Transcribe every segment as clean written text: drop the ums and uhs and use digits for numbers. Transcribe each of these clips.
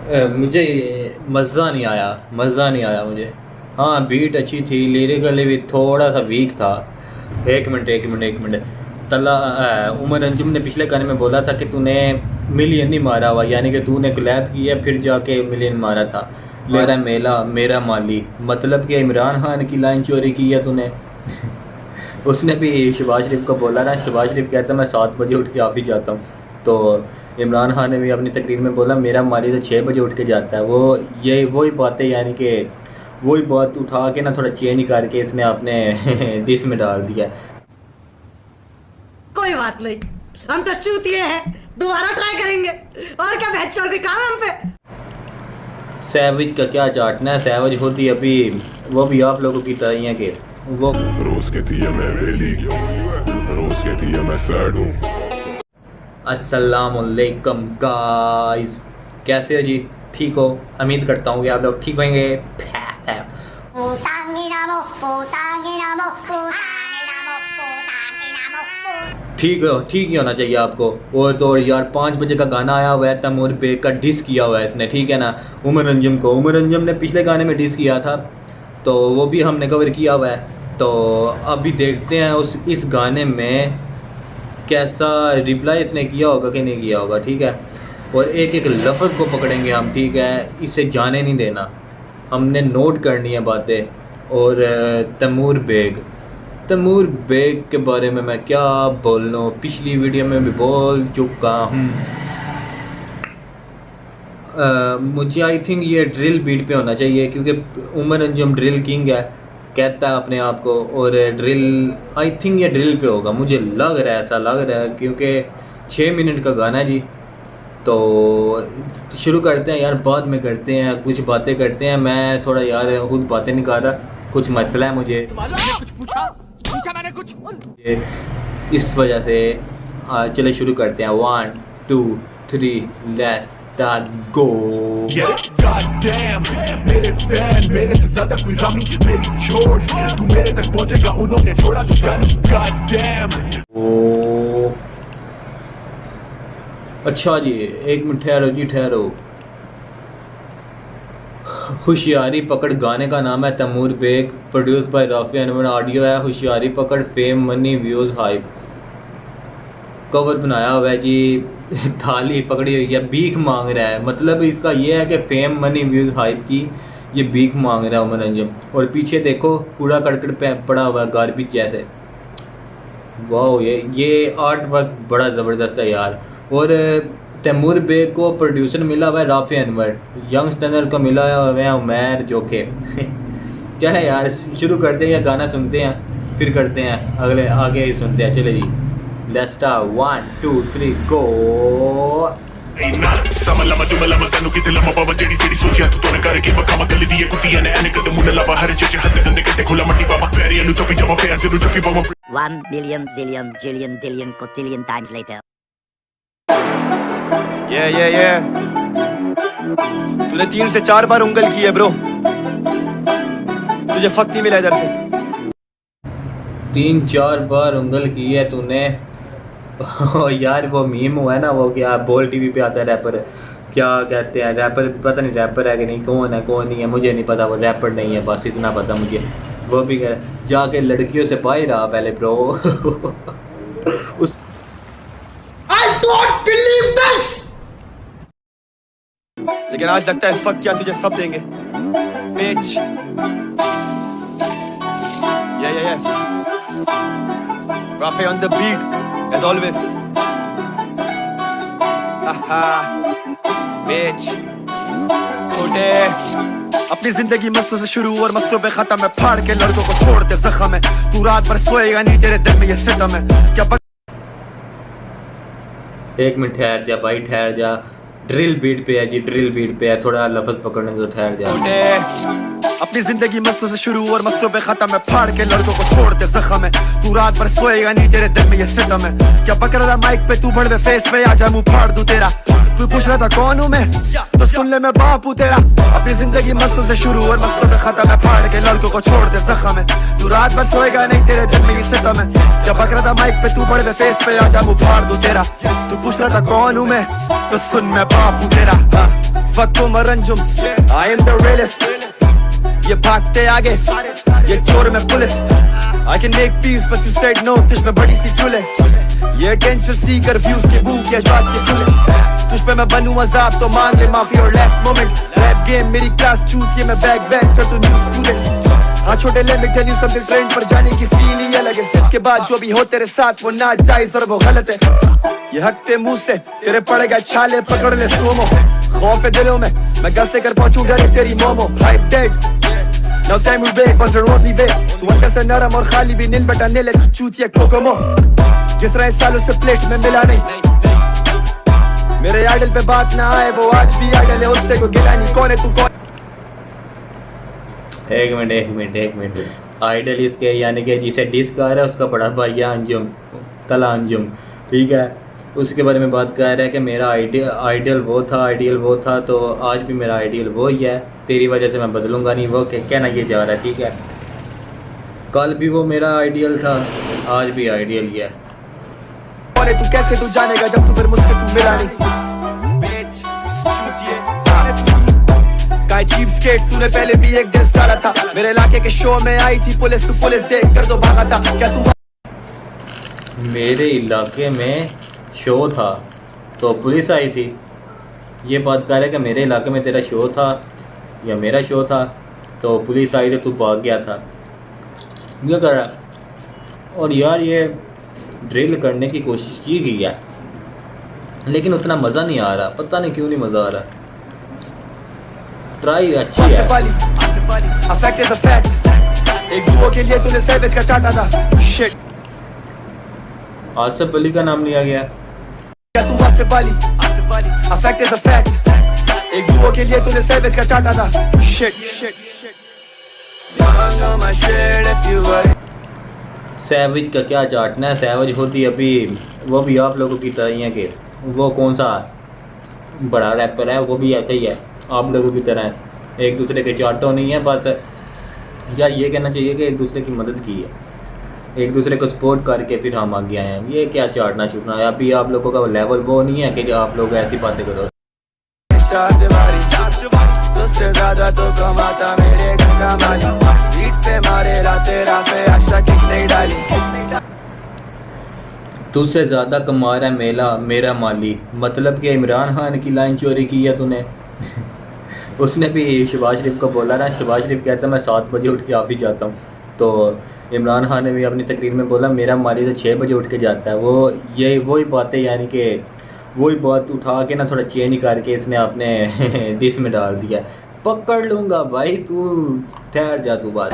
मुझे मज़ा नहीं आया, मज़ा नहीं आया मुझे। हाँ, बीट अच्छी थी, लिरिकली भी थोड़ा सा वीक था। एक मिनट एक मिनट एक मिनट। तला उमर अंजुम ने पिछले गाने में बोला था कि तूने मिलियन नहीं मारा हुआ, यानी कि तूने कोलैब किया फिर जाके मिलियन मारा था। मेरा मेला मेरा माली, मतलब कि इमरान खान की लाइन चोरी की है तूने। उसने भी शहबाज शरीफ को बोला ना, शहबाज शरीफ कहता मैं 7 बजे उठ के ऑफिस जाता हूँ, तो इमरान खान ने भी अपनी तकरीर में बोला मेरा माली तो 6 बजे उठ के जाता है। वो ये वही बातें, यानी कि वही बात उठा के ना थोड़ा चेंज करके इसने अपने डिस में डाल दिया। कोई बात नहीं, हम तो चूतिए हैं, दोबारा ट्राई करेंगे। और क्या बहस चोर के काम है हम पे। सैविज का क्या चाटना है, सैविज होती अभी वो भी आप लोगों की तरह ही है कि वो रोज कहती है मैं वेली, रोज कहती है मैं सैड हूँ। अस्सलामुअलैकुम गाइस, कैसे हो जी? ठीक हो? उम्मीद करता हूँ कि आप लोग ठीक होंगे। ठीक हो, ठीक ही होना चाहिए आपको। और तो और यार 5 बजे का गाना आया हुआ है, तैमूर बेग का डिस किया हुआ है इसने, ठीक है ना, उमर अंजुम को। उमर अंजुम ने पिछले गाने में डिस किया था, तो वो भी हमने कवर किया हुआ है। तो अभी देखते हैं उस इस गाने में कैसा रिप्लाई इसने किया होगा कि नहीं किया होगा, ठीक है। और एक एक लफ्ज़ को पकड़ेंगे हम, ठीक है, इसे जाने नहीं देना, हमने नोट करनी है बातें। और तैमूर बेग के बारे में मैं क्या बोलूँ, पिछली वीडियो में भी बोल चुका हूँ। मुझे आई थिंक ये ड्रिल बीट पे होना चाहिए, क्योंकि उमर अंजुम ड्रिल किंग है, कहता है अपने आप को। और ड्रिल, आई थिंक ये ड्रिल पे होगा, मुझे लग रहा है, ऐसा लग रहा है, क्योंकि 6 मिनट का गाना है जी। तो शुरू करते हैं यार, बाद में करते हैं, कुछ बातें करते हैं। मैं थोड़ा यार खुद बातें नहीं कर रहा, कुछ मसला है मुझे, कुछ पूछा मैंने कुछ। इस वजह से चले शुरू करते हैं। 1 2 3 लेट्स स्टार्ट गो। Goddamn, मेरे फैन मेरे से ज्यादा कोई रामी, मेरी छोड़ तू मेरे तक पहुंचेगा, उन्होंने छोड़ा जो जानी। Goddamn। ओ अच्छा जी, एक मिनट ठहरो जी, ठहरो। होशियारी पकड़ गाने का नाम है Taimur Baig, produce by Rafi Anwar, audio है होशियारी पकड़, fame money views hype. Cover बनाया हुआ है जी, थाली पकड़ी हुई है, भीख मांग रहा है। मतलब इसका ये है कि फेम मनी व्यूज़ हाइप की ये भीख मांग रहा है उमर अंजुम। और पीछे देखो कूड़ा करकट पे पड़ा हुआ है गार्बेज जैसे। वाह, ये आर्ट वर्क बड़ा ज़बरदस्त है यार। और तैमूर बेग को प्रोड्यूसर मिला हुआ है राफी अनवर, यंग स्टनर को मिला हुआ है उमैर जोखे। चले यार शुरू करते हैं, या गाना सुनते हैं फिर करते हैं अगले, आगे ही सुनते हैं। चले जी, let's start. 1 2 3 go. One million zillion jillion dillion cotillion times later. ये तूने 3 से 4 बार उंगल की है ब्रो, तुझे फक नहीं मिला इधर से। 3-4 बार उंगल की है तूने। यार वो मीम हुआ है ना, वो क्या बोल टीवी पे आता है रैपर, क्या कहते हैं रैपर, पता नहीं रैपर है कि नहीं, कौन है कौन नहीं है मुझे नहीं पता, वो रैपर नहीं है, बस इतना पता मुझे। वो भी कह रहा जाके लड़कियों से पाई रहा पहले ब्रो। उस I don't believe this! लेकिन आज लगता है फक क्या तुझे सब देंगे bitch। Yeah Rafi on the beat as always। Haha bitch। छोटे अपनी जिंदगी मस्तों से शुरू और मस्तों पे खत्म है, फाड़ के लड़कों को छोड़ दे जख्म है, तू रात भर सोएगा नहीं, तेरे दिल में ये सितम है क्या। एक मिनट ठहर जा भाई, ठहर जा, ड्रिल बीट पे है जी, ड्रिल बीट पे है, थोड़ा लफ्ज पकड़ने तो ठहर जा। अपनी जिंदगी मस्तों से शुरू और मस्तों पे खत्म है, फाड़ के लड़कों को छोड़ दे जख्म है, तू रात भर सोएगा नहीं, तेरे दिल में ये सितम है क्या। पकड़ रहा माइक पे तू, बढ़वे फेस पे आजा मुंह फाड़ दूं तेरा, तू पूछ रहा था कौन हूँ मैं, तो सुन ले मैं बाप हूँ तेरा। अपनी जिंदगी मस्तों से शुरू और मस्तों पे खत्म है, फाड़ के लड़कों को छोड़ दे जख्म है। तू रात भर सोएगा नहीं, तेरे दिल में ये सितम है। जब बक रहा था माइक पे तू बड़े फेस पे आजा मुँह फाड़ दूं तेरा। तू पूछ रहा था कौन हूँ मैं, तो सुन मैं बाप हूँ तेरा। Fuck Umar Anjum, I am the realist. ये भागते आगे, ये चोर में police. I can make peace but you said no, तुझ में बड़ी सी चुले। ये टेंशन सीकर व्यूज के भूख ये बात के खुले। तुझ पे मैं बनूं अजाब तो मांग ले माफी और लास्ट मोमेंट। रैप गेम मेरी क्लास चूत, ये मैं बैक बेंचर तू न्यू स्टूडेंट। हाँ छोटे let me tell you something, trend पर जाने की फील ही अलग है। जिसके बाद जो भी हो तेरे साथ वो नाजायज और वो गलत है। ये हकते मुंह से तेरे पड़ेगा छाले, पकड़ ले सोमो। खौफ है दिलों में, मैं गस्से कर पहुंचूं डरे तेरी momo. Hype dead now time will break, was your only way। तू अंदर से नरम और खाली भी नील बटा नील चूतिया कोकोमो। किस रहे सालों से प्लेट में मिला नहीं। मेरे आइडल पे बात ना आए, वो आज भी आइडल है, उससे को गिला नहीं। कौन है तू कौन? एक मिनट आइडल इसके यानी कि जिसे डिस कर रहा है उसका बड़ा भाई अंजुम, तला अंजुम, ठीक है। उसके बारे में बात कर रहा है कि मेरा आइडियल वो था, तो आज भी मेरा आइडियल वो ही है। तेरी वजह से मैं बदलूंगा नहीं, वो कहना ये जा रहा है, ठीक है। कल भी वो मेरा आइडियल था, आज भी आइडियल ही है। कौन है तू, कैसे तू जानेगा जब तू फिर मुझसे तू मिला नहीं। बेच चूतिए काय चीप स्केट्स, तूने पहले भी एक डिस डाला था। मेरे इलाके के शो में आई थी पुलिस, तू पुलिस देख कर तो भागा था। क्या तू मेरे इलाके में शो था तो पुलिस आई थी? ये बात कर रहा है कि मेरे इलाके में तेरा शो था या मेरा शो था तो पुलिस आई तो तू भाग गया था, ये कर रहा। और यार ये ड्रिल करने की कोशिश की गई है लेकिन उतना मज़ा नहीं आ रहा, पता नहीं क्यों नहीं मज़ा आ रहा। ट्राई अच्छी है। एक दुओ के लिए तूने सैवेज का चाटा था। शिट, आसिफ अली का नाम लिया गया। क्या तू Asif Ali? A fact is a fact। एक दुओ के लिए तूने सैवेज का चाटा था। शिट, सैवेज का क्या चाटना है? सैवेज होती अभी वो भी आप लोगों की तरह ही है कि वो कौन सा बड़ा रैपर है, वो भी ऐसे ही है आप लोगों की तरह है। एक दूसरे के चाटो नहीं है, बस यार ये कहना चाहिए कि एक दूसरे की मदद की है, एक दूसरे को सपोर्ट करके फिर हम आगे आए हैं। ये क्या चाटना चुटना है? अभी आप लोगों का लेवल वो नहीं है कि आप लोग ऐसी बातें करो। चार दीवारी तुझसे ज्यादा तो कमाता मेरे घर का माली। पीठ पे मारे राते राफे आज तक किक नहीं डाली। तुझसे ज़्यादा कमा रहा है मेरा माली, मतलब कि इमरान खान की लाइन चोरी की है तूने। उसने भी शहबाज शरीफ को बोला ना, शहबाज शरीफ कहता मैं 7 बजे उठ के आप ही जाता हूँ, तो इमरान खान ने भी अपनी तकरीर में बोला मेरा माली तो 6 बजे उठ के जाता है। वो ये वही बातें यानी कि वही बात उठा के ना थोड़ा चेंज करके इसने अपने डिस में डाल दिया। पकड़ लूँगा भाई, तू ठहर जा तू बात।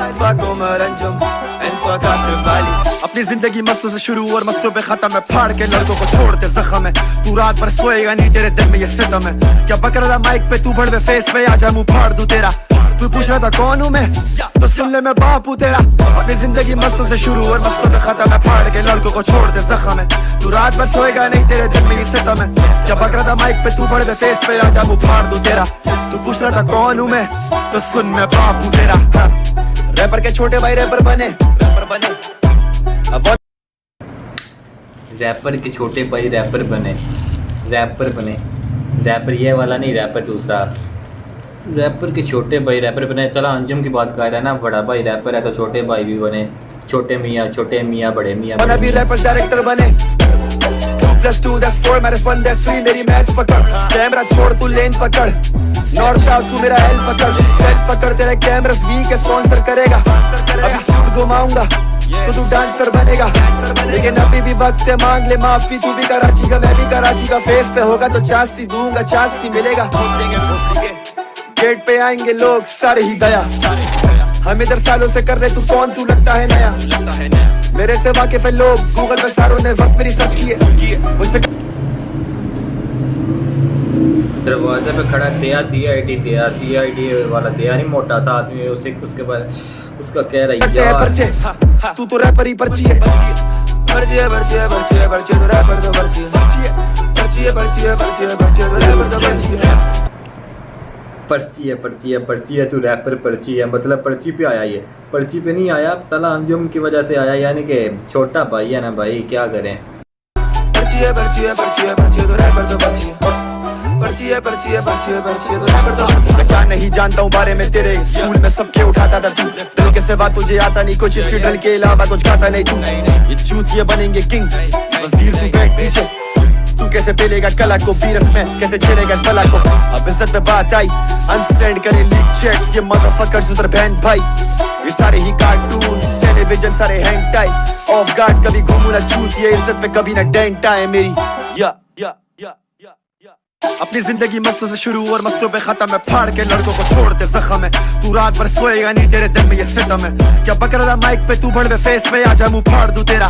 अपनी जिंदगी मस्तों से शुरू और मस्तों पे खत्म है, फाड़ के लड़कों को छोड़ दे जख्म है। तू रात भर सोएगा नहीं, तेरे दिल में ये सितम है। क्या बक रहा था माइक पे तू बड़े फेस पे आजा मुँह फाड़ दूं तेरा। तू पूछ रहा था कौन हूँ मैं, तो सुन ले मैं बाप हूँ तेरा। अपनी जिंदगी मस्तों से शुरू और मस्तों पे खत्म है, फाड़ के लड़कों को छोड़ दे जख्म है। तू रात भर सोएगा नहीं, तेरे दिल में ये सितम है। क्या बक रहा था माइक पे तू बड़े फेस पे आजा मुँह फाड़ दूं तेरा। तू पूछ रहा था कौन हूँ मैं, तो सुन मैं बाप हूँ तेरा। रैपर के छोटे भाई रैपर बने। रैपर के छोटे भाई रैपर बने। रैपर ये वाला नहीं, रैपर दूसरा। रैपर के छोटे भाई रैपर बने। चला अंजुम की बात कर रहा है ना, बड़ा भाई रैपर है तो छोटे भाई भी बने। छोटे मियाँ बड़े मियाँ अभी रैपर डायरेक्टर बने। 2+2 that's 4 minus 1 that's 3 मेरी मैच पकड़। कैमरा छोड़ तू लेन पकड़, नॉर्थ आउट तू मेरा एल पकड़। सेल पकड़ तेरे कैमरास वीक है, स्पॉन्सर करेगा। अभी फ्लूट घुमाऊंगा तो तू डांसर बनेगा। लेकिन अभी भी वक्त है, मांग ले माफी। तू भी कराची का मैं भी कराची का, फेस पे होगा तो चांस नहीं दूंगा, चांस नहीं मिलेगा। गेट पे आएंगे लोग सारे ही दया। हम इधर सालों से कर रहे, तू कौन तू लगता है नया। मेरे से वाकिफ है लोग, गूगल पे सारों ने वक्त मेरी सर्च की है। मुझ पे दरवाजे पे खड़ा तेया CID वाला तेया नहीं, मोटा सा आदमी, उसके बाद उसका कह रहा है यार तू तो रैपर ही पर्ची है। पर्ची तो रैपर तो पर्ची है। पर्ची है, तू रैपर पर्ची है, मतलब पर्ची पे आया, ये पर्ची पे नहीं आया, तला अंजुम की वजह से आया, यानी कि छोटा भाई है ना भाई, क्या करें। मैं क्या नहीं जानता हूँ बारे में तेरे, स्कूल में सबके उठाता था तू, दिल के सिवा तुझे आता नहीं कुछ, हिस्ट्री ड्रिल के अलावा कुछ खाता नहीं तू। ये चूतिए बनेंगे किंग, वजीर तू बैठ पीछे, तू कैसे पेलेगा कला को बीरस में, कैसे झेलेगा इस बला को। अब इज्जत पे बात आई, अनसेंड करे लीक चेक्स, ये मदरफकर्स उधर बहन भाई, ये सारे ही कार्टून्स टेलीविजन सारे हैंग टाई, ऑफ गार्ड कभी घूमू ना चूत, ये इज्जत पे कभी ना डेंट आए मेरी। या अपनी जिंदगी मस्तों से शुरू और मस्तों पे खत्म है, फाड़ के लड़कों को छोड़ते जख्म है, तू रात भर सोएगा नहीं तेरे दिल में ये सितम है। क्या पकड़ रहा माइक पे तू बड़वे फेस पे, आजा मुंह फाड़ दूं तेरा।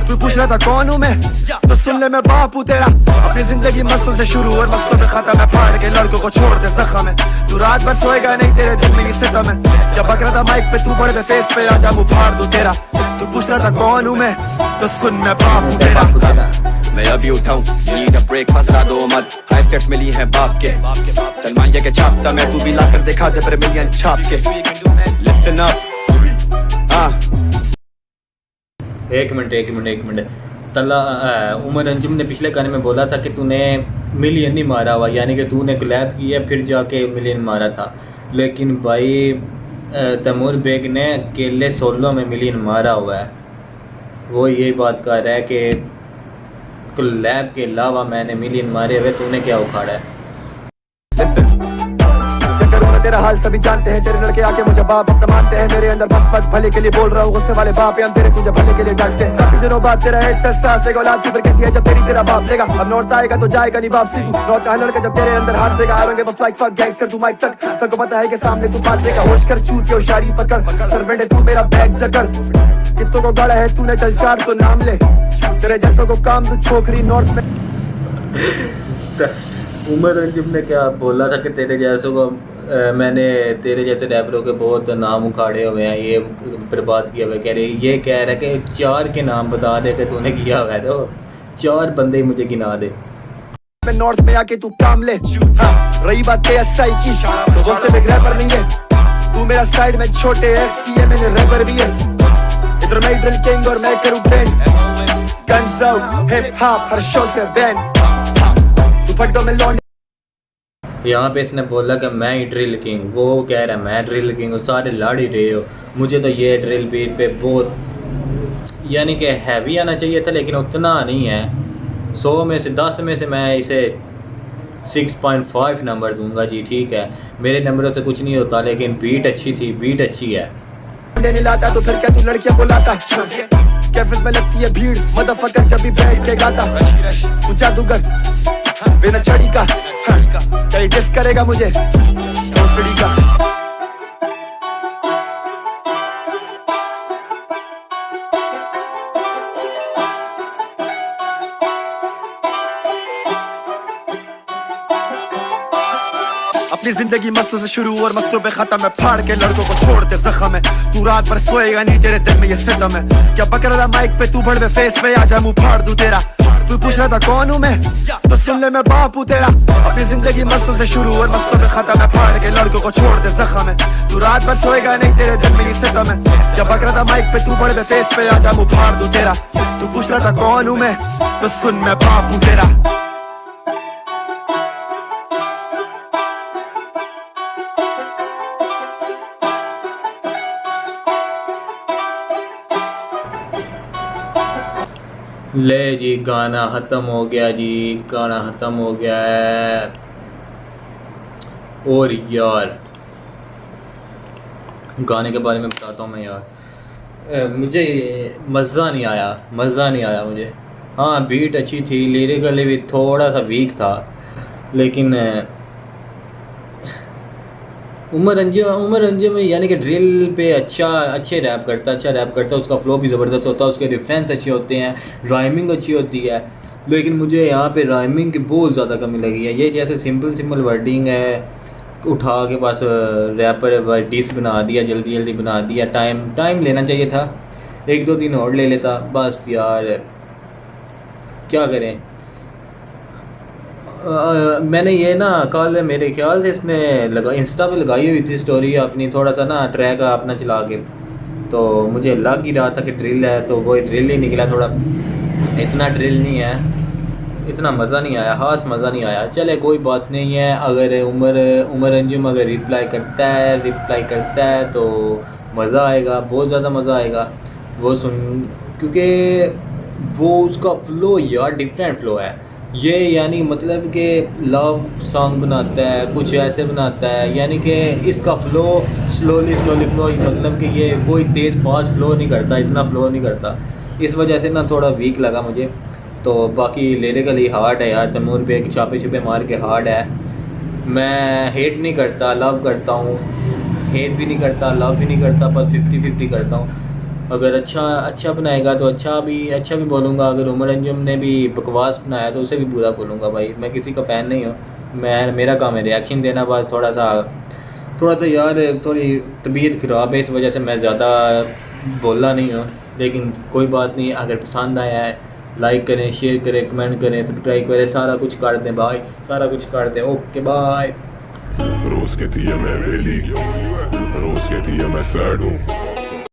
तू पूछ रहा था कौन हूँ मैं, तो सुन ले मैं बाप हूँ तेरा। अपनी जिंदगी मस्तों से शुरू और मस्तों पे खत्म है, फाड़ के लड़कों को छोड़ते जख्म है, तू रात भर सोएगा नहीं तेरे दिल में ये सितम है। क्या पकड़ रहा था माइक पे तू बड़वे फेस पे, आजा मुंह फाड़ दूं तेरा। तू पूछ रहा था कौन हूँ मैं, तो सुन मैं बाप हूँ तेरा। मैं अभी उठाऊं, नीड अ ब्रेक, फंसा दो मत, हाई स्टेट्स मिली है बाप के, चल मान के छापता मैं, तू भी ला कर दिखा दे पर मिलियन छाप के। Listen up. एक मिनट, तला उमर अंजुम ने पिछले गाने में बोला था कि तूने मिलियन नहीं मारा हुआ, यानी कि तूने क्लैप किया फिर जाके मिलियन मारा था, लेकिन भाई तैमूर बेग ने अकेले सोलो में मिलियन मारा हुआ है। वो यही बात कर रहा है कि लैब के अलावा मैंने मिलियन मारे हुए, तूने क्या उखाड़ा है। क्या करूं मैं तेरा हाल सभी जानते हैं, तेरे लड़के आके मुझे बाप अपना मानते हैं, मेरे अंदर बस भले के लिए बोल रहा हूँ, गुस्से वाले बाप हम तेरे तुझे भले के लिए डांटते हैं। काफी दिनों बाद तेरा एहसास औलाद की फिर कैसी है जब तेरी तेरा बाप देगा, अब नॉर्थ आएगा तो जाएगा नहीं वापसी, तू नॉर्थ का लड़का जब तेरे अंदर हाथ देगा, आएंगे बस लाइक फक गैंगस्टर तू माइक तक, सबको पता है कि सामने तू बात देगा, होश कर चूत के होशियारी पकड़, सर्वेंट है तू मेरा बैग जकड़, कितनों को गाड़ा है तूने चल चार तो नाम ले, तेरे जैसों को काम तू छोकरी नॉर्थ में। उमर अंजुम ने क्या बोला था कि तेरे जैसों को मैंने तेरे जैसे रैपरों के बहुत नाम उखाड़े हुए हैं, ये बर्बाद किया हुआ, कह रहे ये कह रहा है कि 4 के नाम बता दे कि तूने किया हुआ है, तो 4 बंदे ही मुझे गिना दे। मैं नॉर्थ में आके तू काम ले, रही बात के एसआई की तो वो सिर्फ एक रैपर नहीं है, तू मेरा साइड में छोटे एसटी है, मैंने रैपर भी है, इधर मैं ड्रिल किंग और मैं करूं trend, guns out hip hop हर शो से बैंड, तू फटो में लौंड। यहाँ पे इसने बोला कि मैं ही ड्रिल किंग, वो कह रहा है मैं ड्रिल किंग हूँ, सारे लाड़ ही रहे हो, मुझे तो ये ड्रिल बीट पे बहुत यानी कि हैवी आना चाहिए था, लेकिन उतना नहीं है। 100 में से 10 में से मैं इसे 6.5 नंबर दूंगा जी, ठीक है, मेरे नंबरों से कुछ नहीं होता, लेकिन बीट अच्छी थी, बीट अच्छी है। लाता तो फिर क्या तू लड़कियां बुलाता, कैफेस में लगती है भीड़, मदरफकर जब भी बैठ के गाता, तू जादूगर बिना छड़ी का, क्या डिस करेगा मुझे भोसड़ी का। अपनी जिंदगी मस्तों से शुरू और मस्तों पे खत्म है, फाड़ के लड़कों को छोड़ते जख्म है, तू रात भर सोएगा नहीं तेरे दिल में ये सितम है। क्या पकड़ रहा माइक पे तू बड़वे फेस पे, आजा मुंह फाड़ दूं तेरा। तू पूछ रहा था कौन हूँ मैं, तो सुन ले मैं बाप हूँ तेरा। अपनी जिंदगी मस्तों से शुरू और मस्तों पे खत्म है, फाड़ के लड़कों को छोड़ते जख्म है, तू रात भर सोएगा नहीं तेरे दिल में ये सितम है। क्या पकड़ रहा था माइक पे तू बड़वे फेस पे, आजा मुंह फाड़ दूं तेरा। तू पूछ रहा था कौन हूँ मैं, तो सुन मैं बाप हूँ तेरा। ले जी गाना ख़त्म हो गया जी, गाना ख़त्म हो गया है। और यार गाने के बारे में बताता हूँ मैं यार, मुझे मज़ा नहीं आया मुझे। हाँ बीट अच्छी थी, लिरिकली भी थोड़ा सा वीक था, लेकिन उमर अंजुम यानी कि ड्रिल पे अच्छे रैप करता, उसका फ्लो भी ज़बरदस्त होता है, उसके रेफरेंस अच्छे होते हैं, राइमिंग अच्छी होती है। लेकिन मुझे यहाँ पे राइमिंग की बहुत ज़्यादा कमी लगी है। ये जैसे सिंपल वर्डिंग है, उठा के पास रैपर डिस बना दिया, जल्दी बना दिया। टाइम लेना चाहिए था, 1-2 दिन और ले लेता बस यार, क्या करें। मैंने ये ना कल मेरे ख्याल से इसने इंस्टा पे लगाई हुई थी स्टोरी अपनी, थोड़ा सा ना ट्रैक अपना चला के, तो मुझे लग ही रहा था कि ड्रिल है, तो वो ड्रिल ही निकला। थोड़ा इतना ड्रिल नहीं है, इतना मज़ा नहीं आया, ख़ास मज़ा नहीं आया। चले कोई बात नहीं है। अगर उमर अंजुम अगर रिप्लाई करता है तो मज़ा आएगा, बहुत ज़्यादा मज़ा आएगा वो सुन, क्योंकि वो उसका फ़्लो यार डिफरेंट फ़्लो है ये, यानी मतलब कि लव सॉन्ग बनाता है, कुछ ऐसे बनाता है, यानी कि इसका फ़्लो स्लोली फ़्लो, मतलब कि ये कोई तेज़ फास्ट फ़्लो नहीं करता, इतना फ़्लो नहीं करता, इस वजह से ना थोड़ा वीक लगा मुझे। तो बाकी लिरिकली हार्ड है यार, तैमूर बेग छापे छुपे मार के हार्ड है। मैं हेट नहीं करता, लव करता हूँ, हेट भी नहीं करता, लव भी नहीं करता, बस 50-50 करता हूँ। अगर अच्छा बनाएगा तो अच्छा भी बोलूँगा, अगर उमर अंजुम ने भी बकवास बनाया तो उसे भी बुरा बोलूँगा। भाई मैं किसी का फ़ैन नहीं हूँ, मेरा काम है रिएक्शन देना, बस थोड़ा सा यार थोड़ी तबीयत ख़राब है, इस वजह से मैं ज़्यादा बोला नहीं हूँ, लेकिन कोई बात नहीं। अगर पसंद आया है लाइक करें, शेयर करें, कमेंट करें, सब्सक्राइब करें, सारा कुछ कर दें भाई, सारा कुछ कर दें। Okay bye. रोज कहती है मैं वेली, रोज कहती है मैं सैड हूँ,